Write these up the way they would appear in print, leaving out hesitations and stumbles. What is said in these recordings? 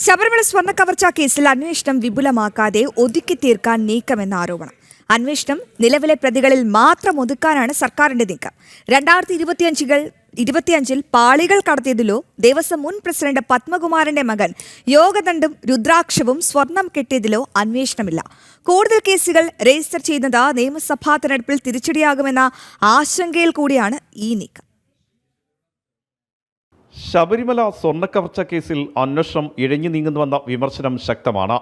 ശബരിമല സ്വർണ്ണ കവർച്ചാ കേസിൽ അന്വേഷണം വിപുലമാക്കാതെ ഒതുക്കി തീർക്കാൻ നീക്കമെന്ന ആരോപണം. അന്വേഷണം നിലവിലെ പ്രതികളിൽ മാത്രം ഒതുക്കാനാണ് സർക്കാരിന്റെ നീക്കം. 2025 പാളികൾ കടത്തിയതിലോ ദേവസ്വം മുൻ പ്രസിഡന്റ് പത്മകുമാറിന്റെ മകൻ യോഗദണ്ഡും രുദ്രാക്ഷവും സ്വർണം കെട്ടിയതിലോ അന്വേഷണമില്ല. കൂടുതൽ കേസുകൾ രജിസ്റ്റർ ചെയ്യുന്നത് നിയമസഭാ തെരഞ്ഞെടുപ്പിൽ തിരിച്ചടിയാകുമെന്ന ആശങ്കയിൽ കൂടിയാണ് ഈ നീക്കം. ശബരിമല സ്വർണ്ണക്കവർച്ച കേസിൽ അന്വേഷണം ഇഴഞ്ഞു നീങ്ങുന്നുവെന്ന വിമർശനം ശക്തമാണ്.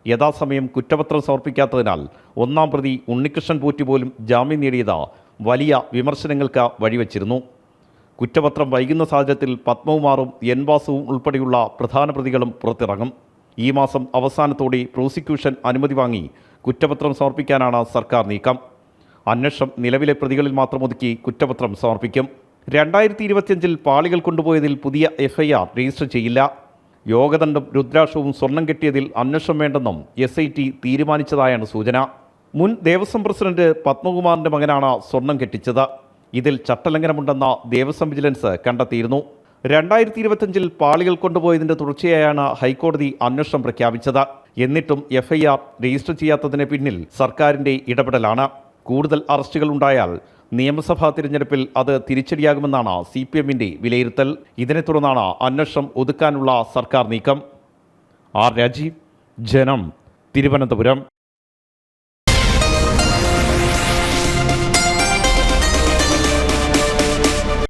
യഥാസമയം കുറ്റപത്രം സമർപ്പിക്കാത്തതിനാൽ ഒന്നാം പ്രതി ഉണ്ണികൃഷ്ണൻ പോറ്റി പോലും ജാമ്യം നേടിയത് വലിയ വിമർശനങ്ങൾക്ക് വഴിവെച്ചിരുന്നു. കുറ്റപത്രം വൈകുന്ന സാഹചര്യത്തിൽ പത്മകുമാറും എൻ വാസുവും ഉൾപ്പെടെയുള്ള പ്രധാന പ്രതികളും പുറത്തിറങ്ങും. ഈ മാസം അവസാനത്തോടെ പ്രോസിക്യൂഷൻ അനുമതി വാങ്ങി കുറ്റപത്രം സമർപ്പിക്കാനാണ് സർക്കാർ നീക്കം. അന്വേഷണം നിലവിലെ പ്രതികളിൽ മാത്രം ഒതുക്കി കുറ്റപത്രം സമർപ്പിക്കും. 2025 പാളികൾ കൊണ്ടുപോയതിൽ പുതിയ FIR രജിസ്റ്റർ ചെയ്യില്ല. യോഗദണ്ഡും രുദ്രാക്ഷവും സ്വർണം കെട്ടിയതിൽ അന്വേഷണം വേണ്ടെന്നും SIT തീരുമാനിച്ചതായാണ് സൂചന. മുൻ ദേവസ്വം പ്രസിഡന്റ് പത്മകുമാറിന്റെ മകനാണ് സ്വർണം കെട്ടിച്ചത്. ഇതിൽ ചട്ടലംഘനമുണ്ടെന്ന ദേവസ്വം വിജിലൻസ് കണ്ടെത്തിയിരുന്നു. 2025 പാളികൾ കൊണ്ടുപോയതിന്റെ തുടർച്ചയായാണ് ഹൈക്കോടതി അന്വേഷണം പ്രഖ്യാപിച്ചത്. എന്നിട്ടും FIR രജിസ്റ്റർ ചെയ്യാത്തതിന് പിന്നിൽ സർക്കാരിന്റെ ഇടപെടലാണ്. കൂടുതൽ അറസ്റ്റുകൾ ഉണ്ടായാൽ നിയമസഭാ തിരഞ്ഞെടുപ്പിൽ അത് തിരിച്ചടിയാകുമെന്നാണ് CPMന്റെ വിലയിരുത്തൽ. ഇതിനെ തുടർന്നാണ് അന്വേഷണം ഒതുക്കാനുള്ള സർക്കാർ നീക്കം. ആർ രാജീവ്, ജനം, തിരുവനന്തപുരം.